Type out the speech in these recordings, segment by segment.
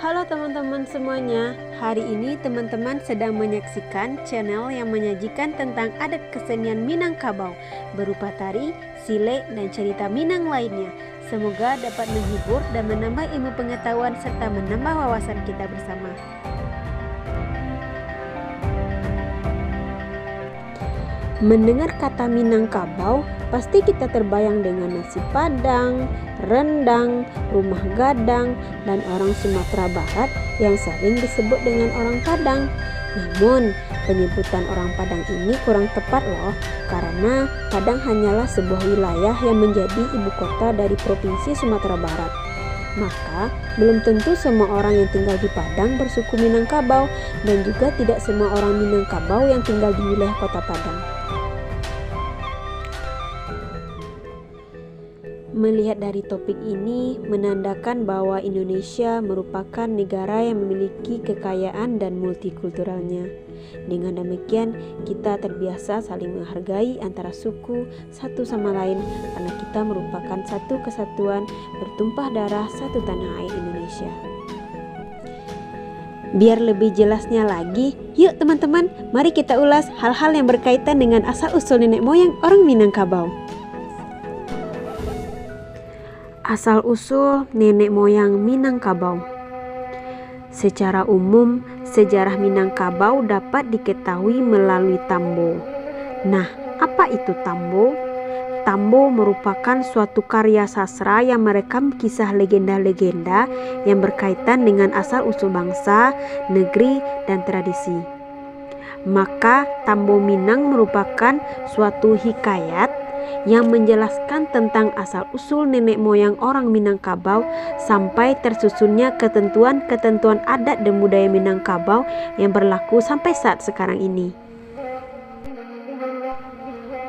Halo teman-teman semuanya, hari ini teman-teman sedang menyaksikan channel yang menyajikan tentang adat kesenian Minangkabau berupa tari, sile, dan cerita Minang lainnya. Semoga dapat menghibur dan menambah ilmu pengetahuan serta menambah wawasan kita bersama. Mendengar kata Minangkabau, pasti kita terbayang dengan nasi padang, rendang, rumah gadang, dan orang Sumatera Barat yang sering disebut dengan orang Padang. Namun, penyebutan orang Padang ini kurang tepat loh, karena Padang hanyalah sebuah wilayah yang menjadi ibu kota dari Provinsi Sumatera Barat. Maka, belum tentu semua orang yang tinggal di Padang bersuku Minangkabau, dan juga tidak semua orang Minangkabau yang tinggal di wilayah kota Padang. Melihat dari topik ini menandakan bahwa Indonesia merupakan negara yang memiliki kekayaan dan multikulturalnya. Dengan demikian, kita terbiasa saling menghargai antara suku satu sama lain karena kita merupakan satu kesatuan bertumpah darah satu tanah air Indonesia. Biar lebih jelasnya lagi, yuk teman-teman, mari kita ulas hal-hal yang berkaitan dengan asal-usul nenek moyang orang Minangkabau. Asal-usul nenek moyang Minangkabau. Secara umum, sejarah Minangkabau dapat diketahui melalui tambo. Nah, apa itu tambo? Tambo merupakan suatu karya sastra yang merekam kisah legenda-legenda yang berkaitan dengan asal-usul bangsa, negeri, dan tradisi. Maka, tambo Minang merupakan suatu hikayat yang menjelaskan tentang asal-usul nenek moyang orang Minangkabau sampai tersusunnya ketentuan-ketentuan adat dan budaya Minangkabau yang berlaku sampai saat sekarang ini.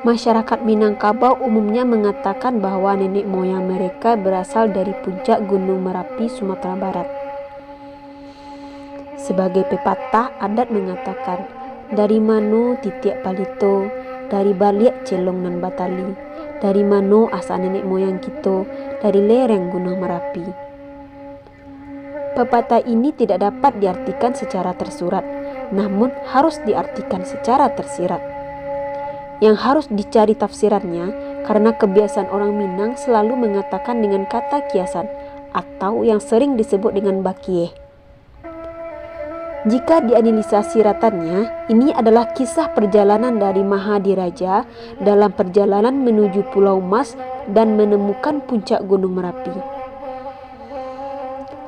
Masyarakat Minangkabau umumnya mengatakan bahwa nenek moyang mereka berasal dari puncak Gunung Merapi, Sumatera Barat. Sebagai pepatah adat mengatakan, dari mano titiak palito, dari baliak celong nan batali, dari mano asal nenek moyang kita, dari lereng Gunung Merapi. Pepatah ini tidak dapat diartikan secara tersurat, namun harus diartikan secara tersirat. Yang harus dicari tafsirannya karena kebiasaan orang Minang selalu mengatakan dengan kata kiasan atau yang sering disebut dengan bakie. Jika dianalisa siratannya, ini adalah kisah perjalanan dari Mahadiraja dalam perjalanan menuju Pulau Mas dan menemukan puncak Gunung Merapi.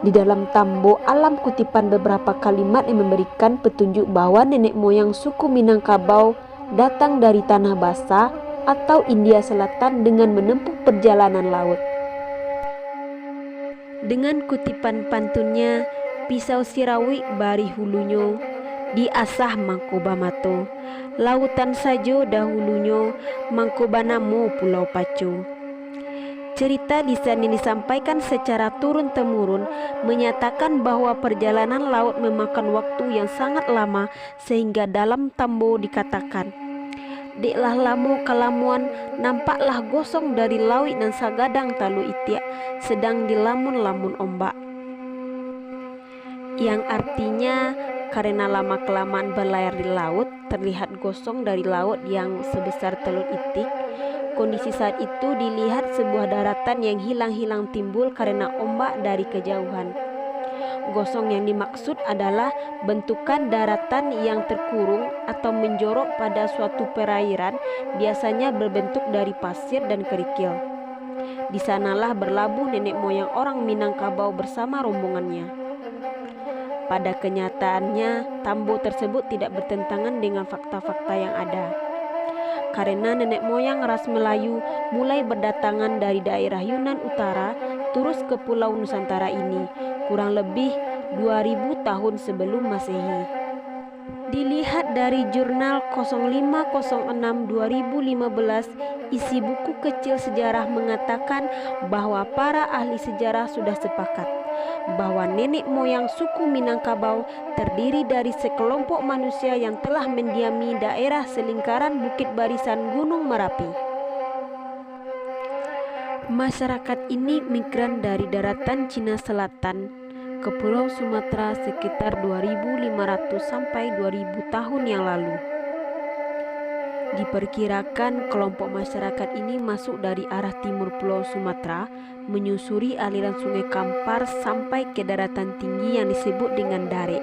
Di dalam tambo alam kutipan beberapa kalimat yang memberikan petunjuk bahwa nenek moyang suku Minangkabau datang dari tanah basah atau India Selatan dengan menempuh perjalanan laut. Dengan kutipan pantunnya, pisau sirawi bari hulunyo, diasah mangkoba mato, lautan sajo dahulunya, mangkoba namo pulau pacu. Cerita lisan yang disampaikan secara turun-temurun menyatakan bahwa perjalanan laut memakan waktu yang sangat lama sehingga dalam tambo dikatakan, deklah lamu kalamuan nampaklah gosong dari lawit dan sagadang talu itiak sedang dilamun-lamun ombak. Yang artinya karena lama-kelamaan berlayar di laut terlihat gosong dari laut yang sebesar telur itik. Kondisi saat itu dilihat sebuah daratan yang hilang-hilang timbul karena ombak dari kejauhan. Gosong yang dimaksud adalah bentukan daratan yang terkurung atau menjorok pada suatu perairan, biasanya berbentuk dari pasir dan kerikil. Di sanalah berlabuh nenek moyang orang Minangkabau bersama rombongannya. Pada kenyataannya, tambo tersebut tidak bertentangan dengan fakta-fakta yang ada. Karena nenek moyang ras Melayu mulai berdatangan dari daerah Yunan Utara terus ke Pulau Nusantara ini, kurang lebih 2000 tahun sebelum Masehi. Dilihat dari jurnal 0506-2015, isi buku kecil sejarah mengatakan bahwa para ahli sejarah sudah sepakat bahwa nenek moyang suku Minangkabau terdiri dari sekelompok manusia yang telah mendiami daerah selingkaran bukit barisan Gunung Merapi. Masyarakat ini migran dari daratan Cina Selatan ke Pulau Sumatera sekitar 2500 sampai 2000 tahun yang lalu. Diperkirakan kelompok masyarakat ini masuk dari arah timur Pulau Sumatera, menyusuri aliran Sungai Kampar sampai ke daratan tinggi yang disebut dengan Darek.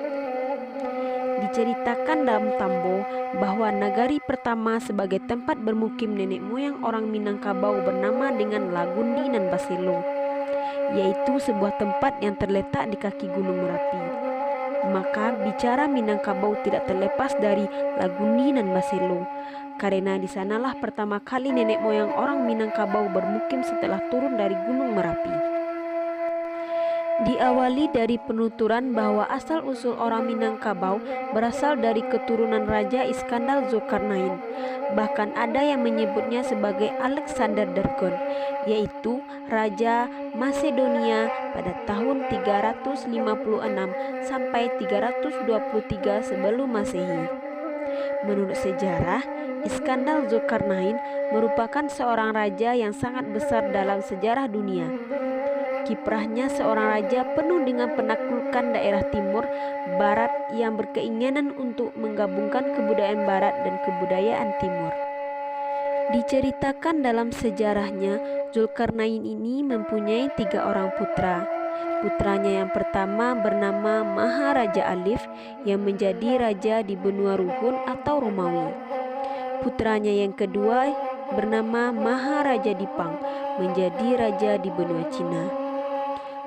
Diceritakan dalam Tambo bahwa nagari pertama sebagai tempat bermukim nenek moyang orang Minangkabau bernama dengan Lagundi nan Baselo, yaitu sebuah tempat yang terletak di kaki Gunung Merapi. Maka bicara Minangkabau tidak terlepas dari Lagundi nan Baselo, karena di sanalah pertama kali nenek moyang orang Minangkabau bermukim setelah turun dari Gunung Merapi. Diawali dari penuturan bahwa asal-usul orang Minangkabau berasal dari keturunan Raja Iskandar Zulkarnain. Bahkan ada yang menyebutnya sebagai Alexander Dagon, yaitu Raja Macedonia pada tahun 356 sampai 323 sebelum Masehi. Menurut sejarah, Iskandar Zulkarnain merupakan seorang raja yang sangat besar dalam sejarah dunia. Kiprahnya seorang raja penuh dengan penaklukan daerah timur barat yang berkeinginan untuk menggabungkan kebudayaan barat dan kebudayaan timur. Diceritakan dalam sejarahnya, Zulkarnain ini mempunyai 3 orang putra. Putranya yang pertama bernama Maharaja Alif yang menjadi raja di benua Ruhun atau Romawi. Putranya yang kedua bernama Maharaja Dipang menjadi raja di benua Cina.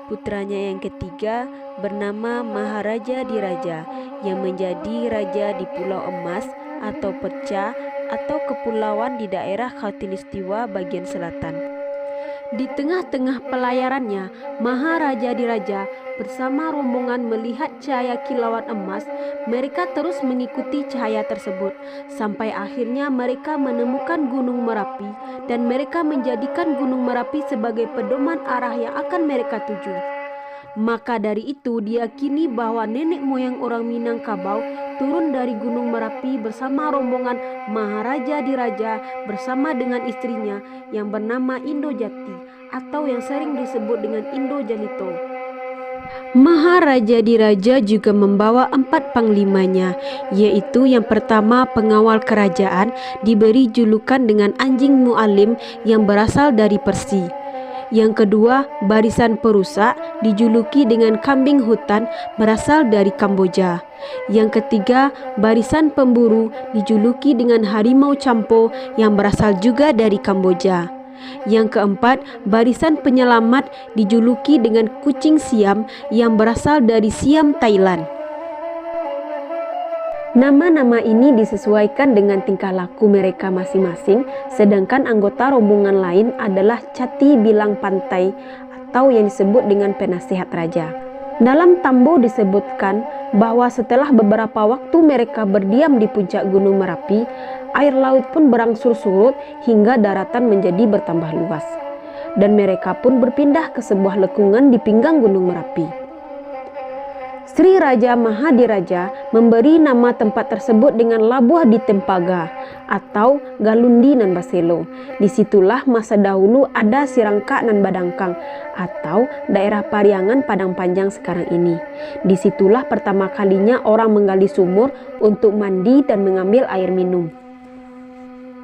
Putranya yang ketiga bernama Maharaja Diraja yang menjadi raja di Pulau Emas atau Perca atau kepulauan di daerah Khatulistiwa bagian selatan. Di tengah-tengah pelayarannya, Maharaja Diraja bersama rombongan melihat cahaya kilauan emas. Mereka terus mengikuti cahaya tersebut sampai akhirnya mereka menemukan Gunung Merapi dan mereka menjadikan Gunung Merapi sebagai pedoman arah yang akan mereka tuju. Maka dari itu diyakini bahwa nenek moyang orang Minangkabau turun dari Gunung Merapi bersama rombongan Maharaja Diraja bersama dengan istrinya yang bernama Indojati atau yang sering disebut dengan Indo Jalito. Maharaja Diraja juga membawa 4 panglimanya, yaitu yang pertama pengawal kerajaan diberi julukan dengan anjing mu'alim yang berasal dari Persia. Yang kedua, barisan perusak dijuluki dengan kambing hutan berasal dari Kamboja. Yang ketiga, barisan pemburu dijuluki dengan harimau campo yang berasal juga dari Kamboja. Yang keempat, barisan penyelamat dijuluki dengan kucing Siam yang berasal dari Siam, Thailand. Nama-nama ini disesuaikan dengan tingkah laku mereka masing-masing, sedangkan anggota rombongan lain adalah Cati Bilang Pantai atau yang disebut dengan penasihat raja. Dalam Tambo disebutkan bahwa setelah beberapa waktu mereka berdiam di puncak Gunung Merapi, air laut pun berangsur surut hingga daratan menjadi bertambah luas. Dan mereka pun berpindah ke sebuah lekungan di pinggang Gunung Merapi. Sri Raja Mahadiraja memberi nama tempat tersebut dengan Labuh di Tempaga atau Galundi nan Baselo. Disitulah masa dahulu ada Sirangka nan Badangkang atau daerah Pariangan Padang Panjang sekarang ini. Disitulah pertama kalinya orang menggali sumur untuk mandi dan mengambil air minum.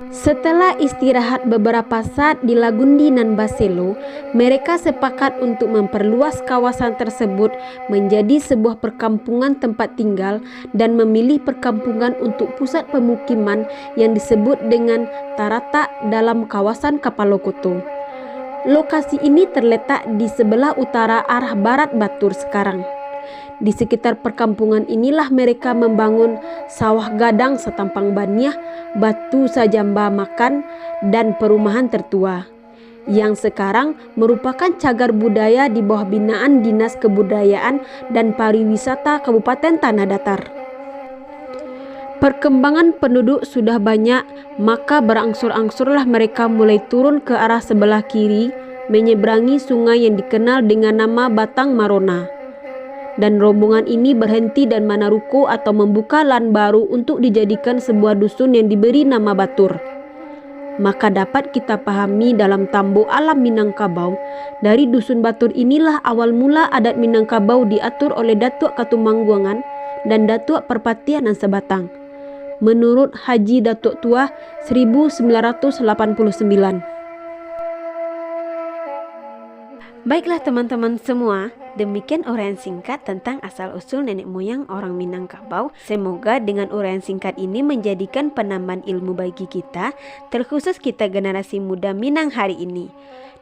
Setelah istirahat beberapa saat di Lagundi nan Baselo, mereka sepakat untuk memperluas kawasan tersebut menjadi sebuah perkampungan tempat tinggal dan memilih perkampungan untuk pusat pemukiman yang disebut dengan Tarata dalam kawasan Kapalokoto. Lokasi ini terletak di sebelah utara arah barat Batur sekarang. Di sekitar perkampungan inilah mereka membangun sawah gadang setampang baniah, batu sajamba makan, dan perumahan tertua yang sekarang merupakan cagar budaya di bawah binaan Dinas Kebudayaan dan Pariwisata Kabupaten Tanah Datar. Perkembangan penduduk sudah banyak, maka berangsur-angsurlah mereka mulai turun ke arah sebelah kiri, menyeberangi sungai yang dikenal dengan nama Batang Marona. Dan rombongan ini berhenti dan manaruko atau membuka lahan baru untuk dijadikan sebuah dusun yang diberi nama Batur. maka dapat kita pahami dalam tambo alam Minangkabau. Dari dusun Batur inilah awal mula adat Minangkabau diatur oleh Datuk Katumangguangan dan Datuk Perpatian dan Sebatang. Menurut Haji Datuk Tua 1989. Baiklah teman-teman semua, demikian uraian singkat tentang asal-usul nenek moyang orang Minangkabau. Semoga dengan uraian singkat ini menjadikan penambahan ilmu bagi kita, terkhusus kita generasi muda Minang hari ini.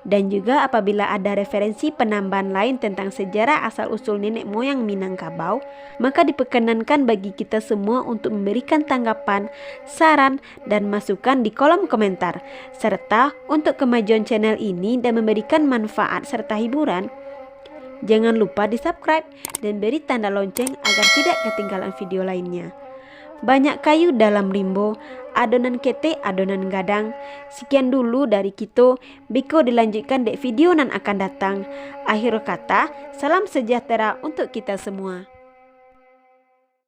Dan juga apabila ada referensi penambahan lain tentang sejarah asal-usul nenek moyang Minangkabau, maka diperkenankan bagi kita semua untuk memberikan tanggapan, saran, dan masukan di kolom komentar. Serta untuk kemajuan channel ini dan memberikan manfaat serta hiburan, jangan lupa di subscribe dan beri tanda lonceng agar tidak ketinggalan video lainnya. Banyak kayu dalam limbo, adonan kete adonan gadang. Sekian dulu dari kita. Biko dilanjutkan di video nan akan datang. Akhir kata, salam sejahtera untuk kita semua.